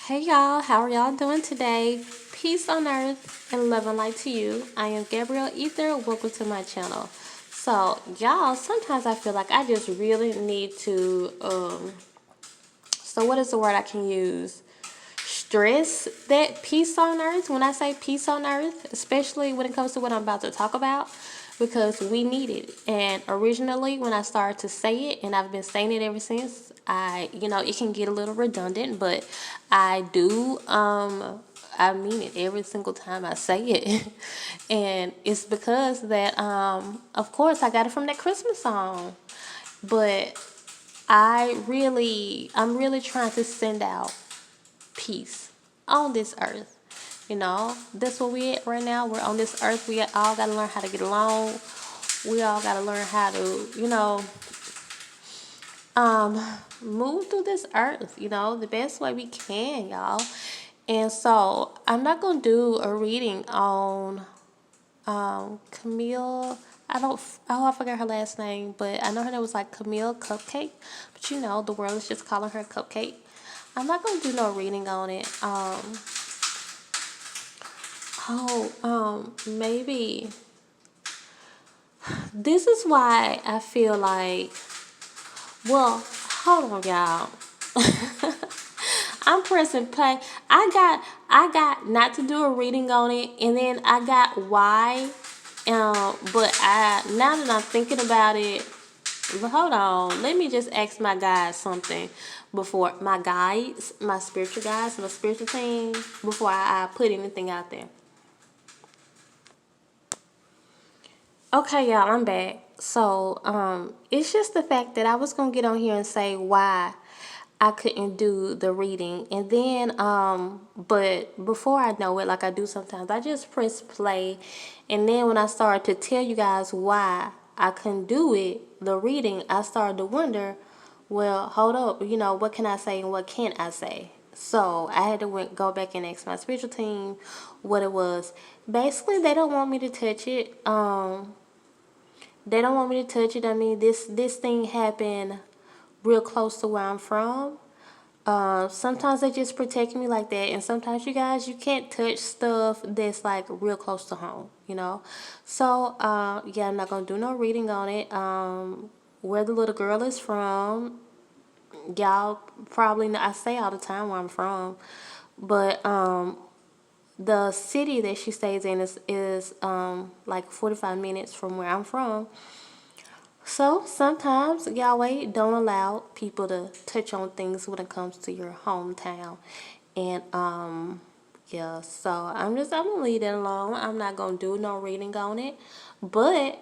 Hey y'all, how are y'all doing today? Peace on earth and love and light to you. I am Gabrielle Ether. Welcome to my channel. So, y'all, sometimes I feel like I just really need to, so what is the word I can use? Stress that peace on earth. When I say peace on earth, especially when it comes to what I'm about to talk about, because we need it. And originally, when I started to say it, and I've been saying it ever since, it can get a little redundant, but I do, I mean it every single time I say it. And it's because that, of course, I got it from that Christmas song. But I'm really trying to send out peace on this earth. That's where we at right now. We're on this earth. We all got to learn how to get along. We all got to learn how to, move through this earth, the best way we can, y'all. And so I'm not going to do a reading on Kamille. I forgot her last name, but I know her name was like Kamille CUPCAKE. But the world is just calling her CUPCAKE. I'm not going to do no reading on it. Maybe this is why I feel like, well, hold on, y'all. I'm pressing play. I got not to do a reading on it, and then I got why. But now that I'm thinking about it, hold on. Let me just ask my guides something before my guides, my spiritual guides, my spiritual team, before I put anything out there. Okay, y'all, I'm back. So, it's just the fact that I was gonna get on here and say why I couldn't do the reading, and then, but before I know it, like I do sometimes, I just press play, and then when I started to tell you guys why I couldn't do it, the reading, I started to wonder, well, hold up, what can I say and what can't I say? So I had to go back and ask my spiritual team what it was. Basically, they don't want me to touch it. They don't want me to touch it. I mean, this thing happened real close to where I'm from. Sometimes they just protect me like that, and sometimes you guys, you can't touch stuff that's like real close to home. So yeah, I'm not gonna do no reading on it. Where the little girl is from, y'all probably know, I say all the time where I'm from, but the city that she stays in is like 45 minutes from where I'm from. So sometimes Yahweh don't allow people to touch on things when it comes to your hometown. And yeah, so I'm gonna leave it alone. I'm not gonna do no reading on it. But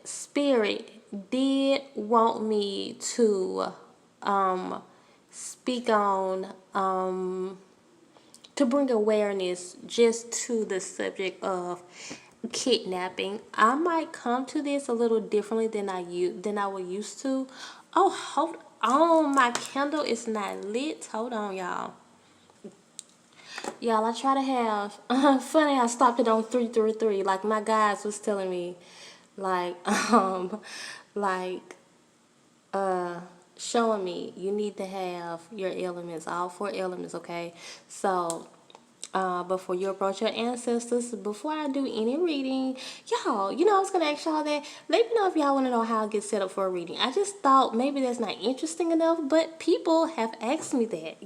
Spirit did want me to speak on to bring awareness just to the subject of kidnapping. I might come to this a little differently than I was used to. Oh, hold on, my candle is not lit. Hold on, y'all. Y'all, I try to have funny. I stopped it on 333. Like my guys was telling me, like like showing me you need to have your elements, all four elements. Okay, so before you approach your ancestors, before I do any reading, y'all, I was going to ask y'all that. Let me know if y'all want to know how I get set up for a reading. I just thought maybe that's not interesting enough, but people have asked me that.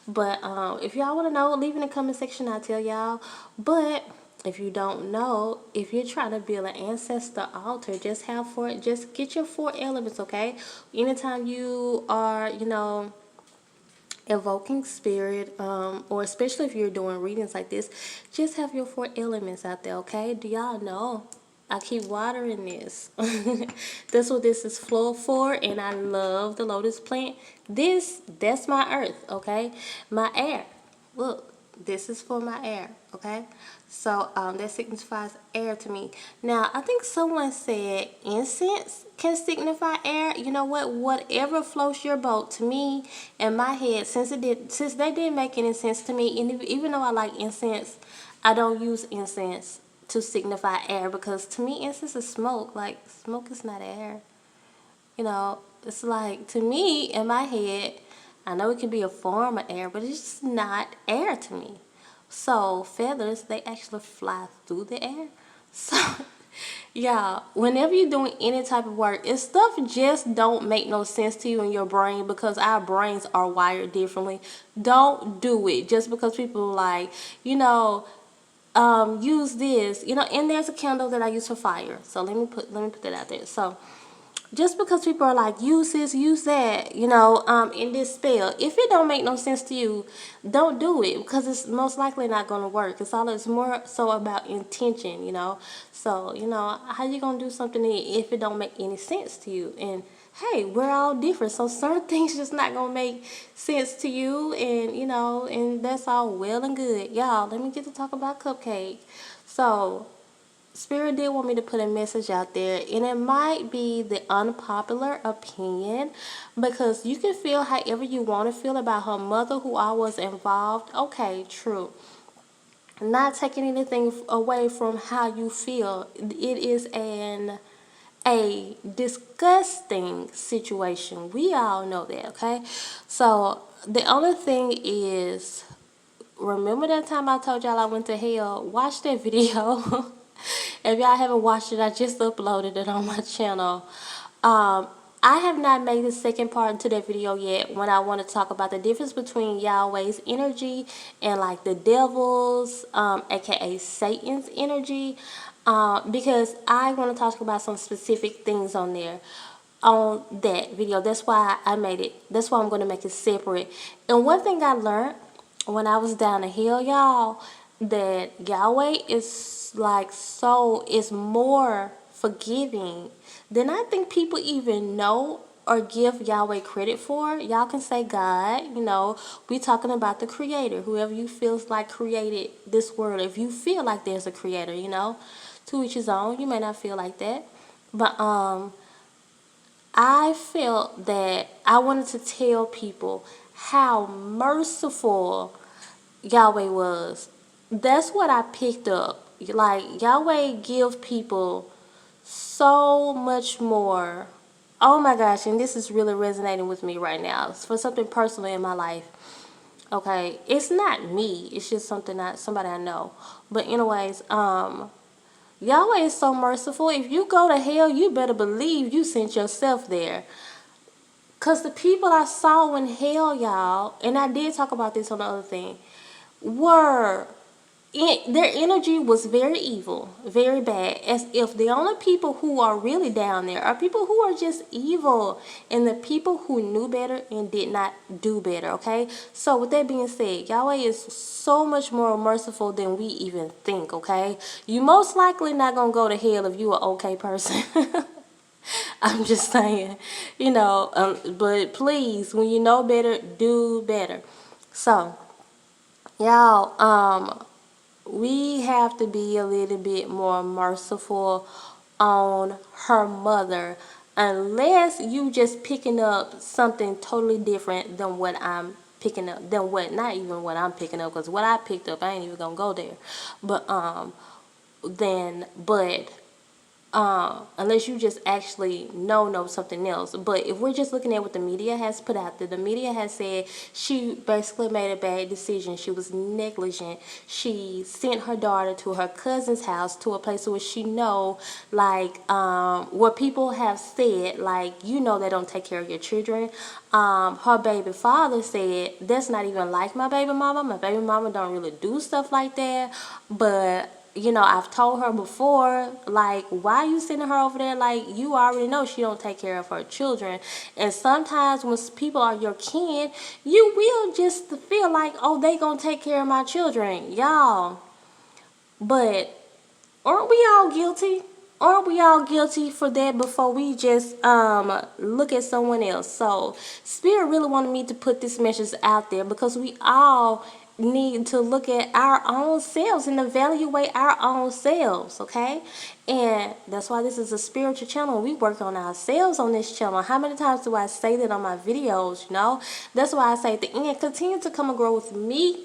But if y'all want to know, leave in the comment section, I'll tell y'all. But if you don't know, if you're trying to build an ancestor altar, just get your four elements, okay? Anytime you are, evoking spirit, or especially if you're doing readings like this, just have your four elements out there, okay? Do y'all know I keep watering this? That's what this is full for, and I love the lotus plant. That's my earth, okay? My air, look, this is for my air, okay? So that signifies air to me. Now, I think someone said incense can signify air. You know what? Whatever floats your boat. To me, in my head, since they didn't make any sense to me, and even though I like incense, I don't use incense to signify air, because to me, incense is smoke. Like, smoke is not air. It's like, to me, in my head, I know it can be a form of air, but it's just not air to me. So feathers, they actually fly through the air. So y'all, whenever you're doing any type of work, if stuff just don't make no sense to you in your brain, because our brains are wired differently, don't do it just because people are like, use this, and there's a candle that I use for fire. So let me put that out there. So just because people are like, use this, use that, in this spell, if it don't make no sense to you, don't do it, because it's most likely not going to work. It's more so about intention, So, how you going to do something if it don't make any sense to you? And hey, we're all different, so certain things just not going to make sense to you, and, and that's all well and good. Y'all, let me get to talk about CUPCAKE. So, Spirit did want me to put a message out there, and it might be the unpopular opinion, because you can feel however you want to feel about her mother who I was involved. Okay, true. Not taking anything away from how you feel. It is a disgusting situation. We all know that, okay? So the only thing is, remember that time I told y'all I went to hell? Watch that video. If y'all haven't watched it, I just uploaded it on my channel. I have not made the second part to that video yet, when I want to talk about the difference between Yahweh's energy and like the devil's, aka Satan's energy, because I want to talk about some specific things on there, on that video. That's why I made it. That's why I'm going to make it separate. And one thing I learned when I was down the hill, y'all, that Yahweh is is more forgiving than I think people even know or give Yahweh credit for. Y'all can say God, we talking about the creator, whoever you feels like created this world. If you feel like there's a creator, to each his own. You may not feel like that, but I felt that I wanted to tell people how merciful Yahweh was. That's what I picked up. Like, Yahweh give people so much more. Oh my gosh, and this is really resonating with me right now. It's for something personal in my life. Okay, it's not me. It's just somebody I know. But anyways, Yahweh is so merciful. If you go to hell, you better believe you sent yourself there. Because the people I saw in hell, y'all, and I did talk about this on the other thing, their energy was very evil, very bad, as if the only people who are really down there are people who are just evil, and the people who knew better and did not do better, okay? So with that being said, Yahweh is so much more merciful than we even think, okay? You most likely not gonna go to hell if you an okay person. I'm just saying, but please, when you know better, do better. So, y'all, we have to be a little bit more merciful on her mother, unless you just picking up something totally different than what I'm picking up, not even what I'm picking up, because what I picked up, I ain't even gonna go there. But unless you just actually know something else. But if we're just looking at what the media has put out there, the media has said she basically made a bad decision. She was negligent. She sent her daughter to her cousin's house, to a place where she where people have said, they don't take care of your children. Her baby father said, that's not even like my baby mama. My baby mama don't really do stuff like that. But I've told her before, why are you sending her over there? You already know she don't take care of her children. And sometimes when people are your kin, you will just feel like, oh, they gonna take care of my children, y'all. But aren't we all guilty? Aren't we all guilty for that before we just look at someone else? So Spirit really wanted me to put this message out there, because we all need to look at our own selves and evaluate our own selves, okay? And that's why this is a spiritual channel. We work on ourselves on this channel. How many times do I say that on my videos? That's why I say at the end, continue to come and grow with me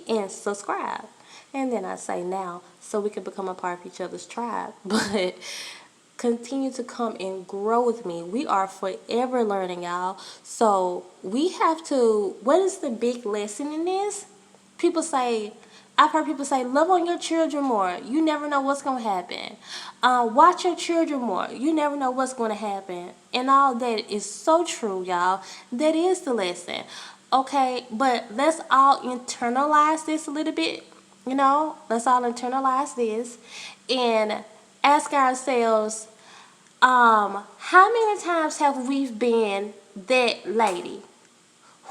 and subscribe. And then I say now, so we can become a part of each other's tribe. But continue to come and grow with me. We are forever learning, y'all. So we have to, what is the big lesson in this? People say, I've heard people say, love on your children more. You never know what's going to happen. Watch your children more. You never know what's going to happen. And all that is so true, y'all. That is the lesson. Okay, but let's all internalize this a little bit. You know, let's all internalize this and ask ourselves, how many times have we been that lady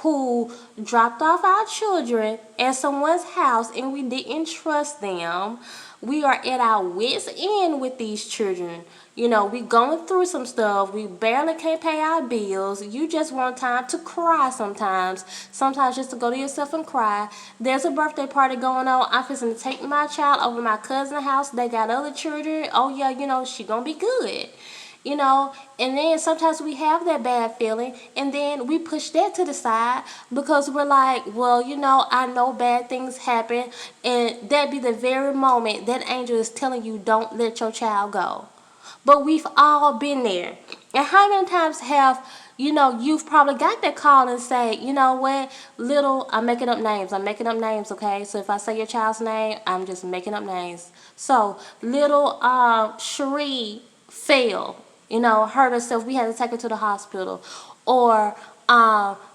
who dropped off our children at someone's house and we didn't trust them? We are at our wits' end with these children. You know, we going through some stuff. We barely can't pay our bills. You just want time to cry sometimes. Sometimes just to go to yourself and cry. There's a birthday party going on. I'm fixing to take my child over to my cousin's house. They got other children. Oh, yeah, you know, she gonna be good. You know, and then sometimes we have that bad feeling and then we push that to the side because we're like, well, you know, I know bad things happen, and that be the very moment that angel is telling you don't let your child go. But we've all been there. And how many times have, you know, you've probably got that call and say, you know what, little, I'm making up names, okay? So if I say your child's name, I'm just making up names. So little Cherie fell, you know, hurt herself. We had to take her to the hospital. Or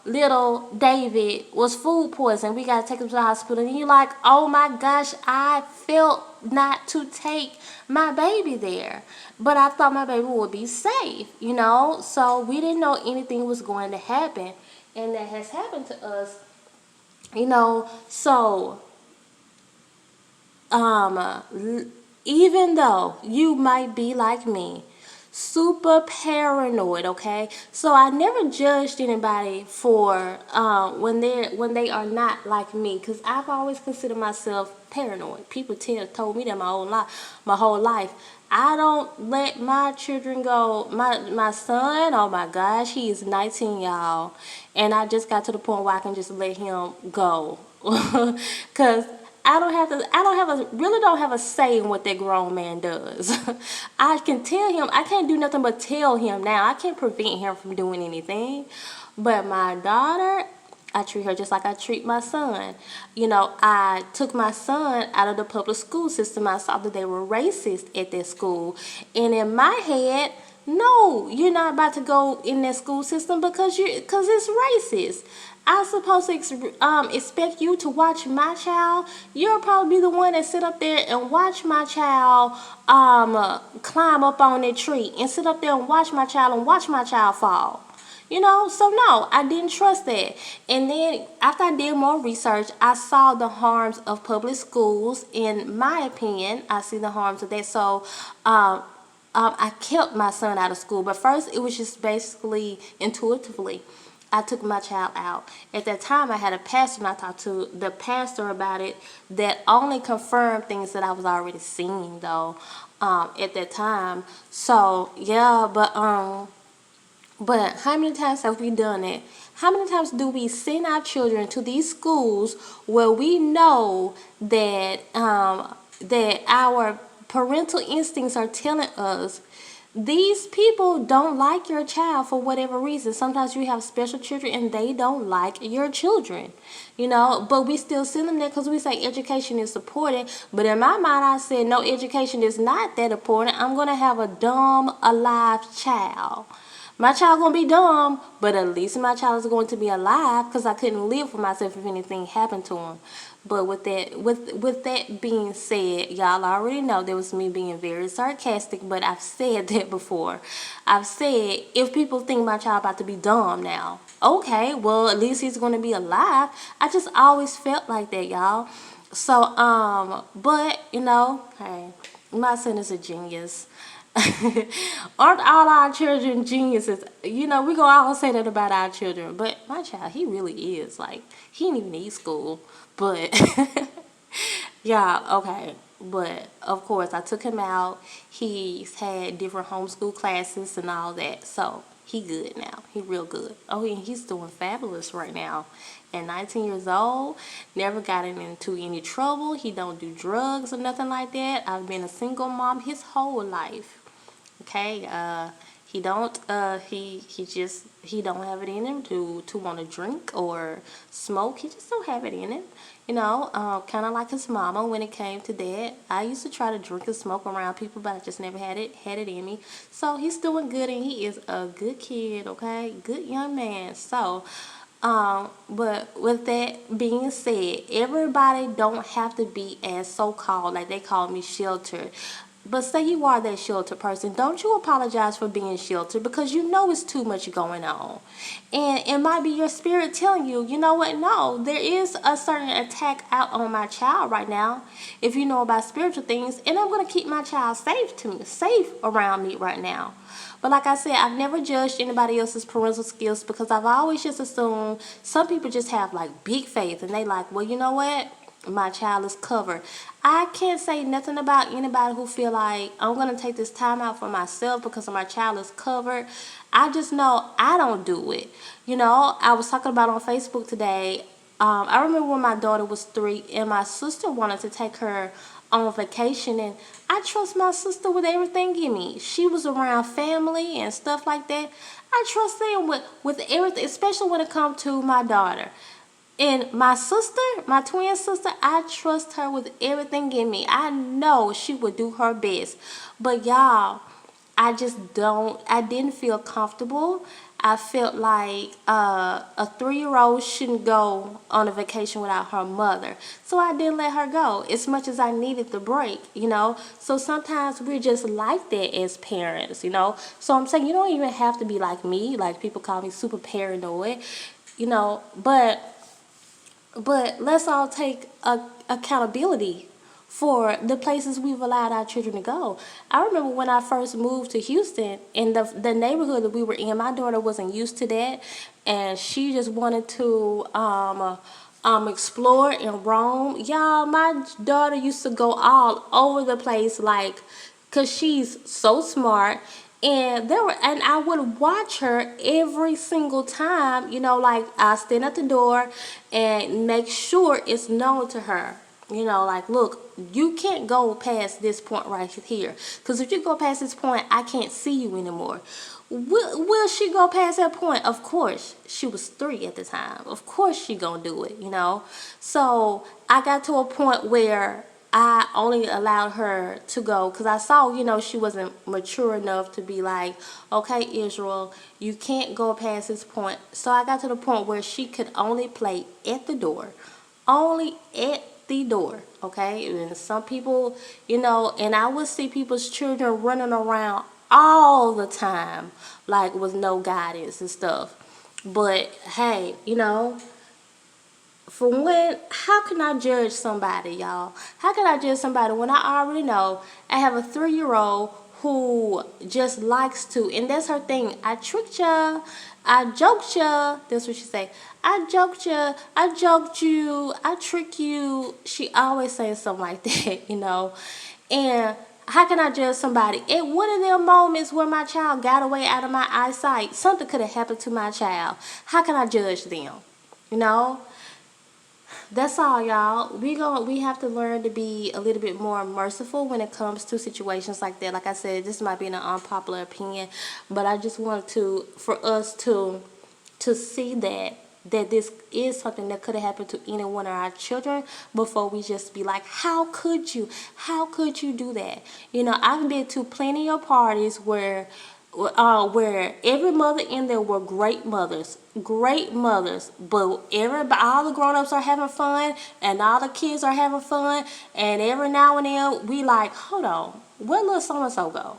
little David was food poisoned. We got to take him to the hospital. And you're like, oh my gosh, I felt not to take my baby there. But I thought my baby would be safe, you know. So we didn't know anything was going to happen. And that has happened to us, you know. So even though you might be like me, super paranoid, okay? So I never judged anybody for when they are not like me, because I've always considered myself paranoid. People told me that my whole life. I don't let my children go. My son, oh my gosh, he is 19, y'all, and I just got to the point where I can just let him go, cause really don't have a say in what that grown man does. I can tell him, I can't do nothing but tell him now. I can't prevent him from doing anything. But my daughter, I treat her just like I treat my son. You know, I took my son out of the public school system. I saw that they were racist at that school. And in my head, no, you're not about to go in that school system because it's racist. I'm supposed to expect you to watch my child. You'll probably be the one that sit up there and watch my child climb up on that tree and sit up there and watch my child fall. You know, so no, I didn't trust that. And then after I did more research, I saw the harms of public schools. In my opinion, I see the harms of that. So I kept my son out of school. But first, it was just basically intuitively. I took my child out. At that time, I had a pastor, and I talked to the pastor about it. That only confirmed things that I was already seeing, though, at that time. So yeah, but how many times have we done it? How many times do we send our children to these schools where we know that that our parental instincts are telling us these people don't like your child for whatever reason? Sometimes you have special children and they don't like your children, you know, but we still send them there because we say education is important. But in my mind, I said, no, education is not that important. I'm going to have a dumb, alive child. My child going to be dumb, but at least my child is going to be alive, because I couldn't live for myself if anything happened to him. But with that being said, y'all already know that was me being very sarcastic, but I've said that before. I've said, if people think my child about to be dumb now, okay, well, at least he's going to be alive. I just always felt like that, y'all. So, but, you know, hey, my son is a genius. Aren't all our children geniuses? You know, we gonna all say that about our children, but my child, he really is. Like, he didn't even need school. But yeah, okay. But of course, I took him out. He's had different homeschool classes and all that, so he good now. He real good. Oh, and he's doing fabulous right now. At 19 years old, never gotten into any trouble. He don't do drugs or nothing like that. I've been a single mom his whole life. Okay, he don't he don't have it in him to want to drink or smoke. He just don't have it in him. You know, kind of like his mama when it came to that. I used to try to drink and smoke around people, but I just never had it in me. So he's doing good, and he is a good kid. Okay, good young man. So. But with that being said, everybody don't have to be as so-called, like they call me, sheltered. But say you are that sheltered person, don't you apologize for being sheltered, because you know it's too much going on. And it might be your spirit telling you, you know what, no, there is a certain attack out on my child right now, if you know about spiritual things, and I'm going to keep my child safe around me right now. But like I said, I've never judged anybody else's parental skills, because I've always just assumed some people just have like big faith and they like, well, you know what? My child is covered. I can't say nothing about anybody who feel like I'm going to take this time out for myself because my child is covered. I just know I don't do it. You know, I was talking about on Facebook today. I remember when my daughter was 3 and my sister wanted to take her on vacation, and I trust my sister with everything in me. She was around family and stuff like that. I trust them with everything, especially when it comes to my daughter. And my sister, my twin sister, I trust her with everything in me. I know she would do her best. But y'all, I didn't feel comfortable. I felt like a 3-year-old shouldn't go on a vacation without her mother. So I didn't let her go as much as I needed the break, you know. So sometimes we're just like that as parents, you know. So I'm saying you don't even have to be like me. Like people call me super paranoid, you know. But let's all take accountability for the places we've allowed our children to go. I remember when I first moved to Houston, in the neighborhood that we were in, my daughter wasn't used to that, and she just wanted to explore and roam. Y'all, my daughter used to go all over the place, like, cause she's so smart. And I would watch her every single time, you know, like I stand at the door and make sure it's known to her. You know, like, look, you can't go past this point right here. Because if you go past this point, I can't see you anymore. Will she go past that point? Of course. She was 3 at the time. Of course she gonna do it, you know. So I got to a point where I only allowed her to go because I saw, you know, she wasn't mature enough to be like, okay, Israel, you can't go past this point. So I got to the point where she could only play at the door. Only at the door, okay? And some people, you know, and I would see people's children running around all the time, like with no guidance and stuff. But hey, you know, how can I judge somebody, y'all? How can I judge somebody when I already know I have a 3-year-old who just likes to, and that's her thing. I tricked ya, I joked ya, that's what she say. I joked ya, I joked you, I tricked you. She always says something like that, you know. And how can I judge somebody? At one of them moments where my child got away out of my eyesight, something could have happened to my child. How can I judge them? You know? That's all, y'all. We have to learn to be a little bit more merciful when it comes to situations like that. Like I said, this might be an unpopular opinion, but I just wanted for us to see that this is something that could have happened to any one of our children before we just be like, how could you do that? You know, I've been to plenty of parties where every mother in there were great mothers, but all the grown-ups are having fun and all the kids are having fun, and every now and then we like, hold on, where little so-and-so go?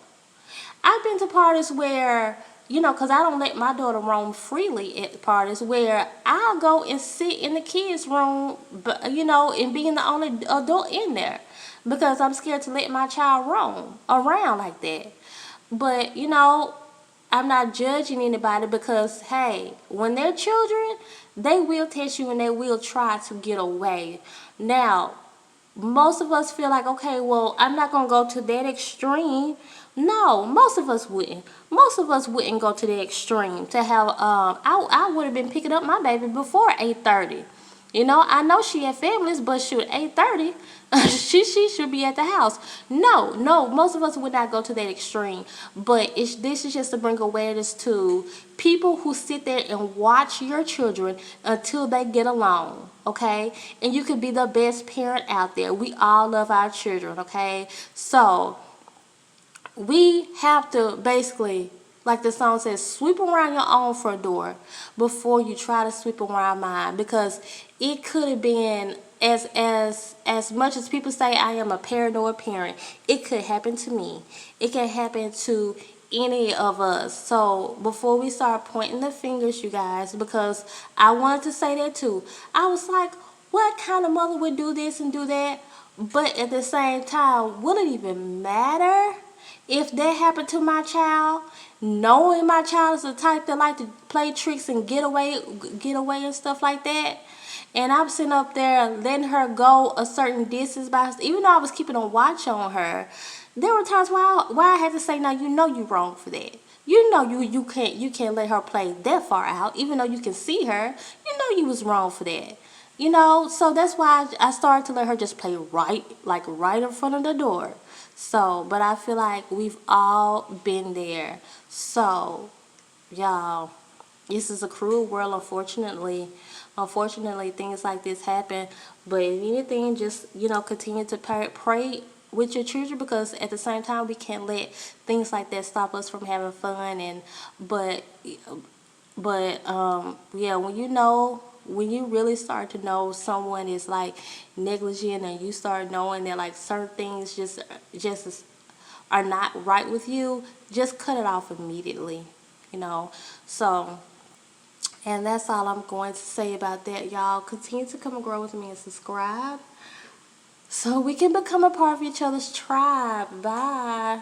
I've been to parties where, you know, because I don't let my daughter roam freely at parties, where I'll go and sit in the kids' room, but, you know, and being the only adult in there because I'm scared to let my child roam around like that. But, you know, I'm not judging anybody because, hey, when they're children, they will test you and they will try to get away. Now, most of us feel like, okay, well, I'm not going to go to that extreme. No, most of us wouldn't. Most of us wouldn't go to the extreme to have, I would have been picking up my baby before 8:30. You know, I know she at families, but shoot, 8:30, she should be at the house. No, most of us would not go to that extreme. But this is just to bring awareness to people who sit there and watch your children until they get along, okay? And you could be the best parent out there. We all love our children, okay? So we have to basically, like the song says, sweep around your own front door before you try to sweep around mine, because it could have been as much as people say I am a paranoid parent, it could happen to me. It can happen to any of us. So before we start pointing the fingers, you guys, because I wanted to say that too. I was like, what kind of mother would do this and do that? But at the same time, will it even matter if that happened to my child, knowing my child is the type that like to play tricks and get away and stuff like that? And I'm sitting up there letting her go a certain distance by, even though I was keeping a watch on her. There were times where I had to say, "Now you know you're wrong for that. You know you can't let her play that far out, even though you can see her. You know you was wrong for that." You know, so that's why I started to let her just play right in front of the door. So, but I feel like we've all been there. So, y'all, this is a cruel world, unfortunately. Unfortunately, things like this happen. But if anything, just, you know, continue to pray with your children, because at the same time, we can't let things like that stop us from having fun. And yeah, when you really start to know someone is like negligent, and you start knowing that like certain things just are not right with you, just cut it off immediately, you know. So, and that's all I'm going to say about that, y'all. Continue to come and grow with me and subscribe so we can become a part of each other's tribe. Bye.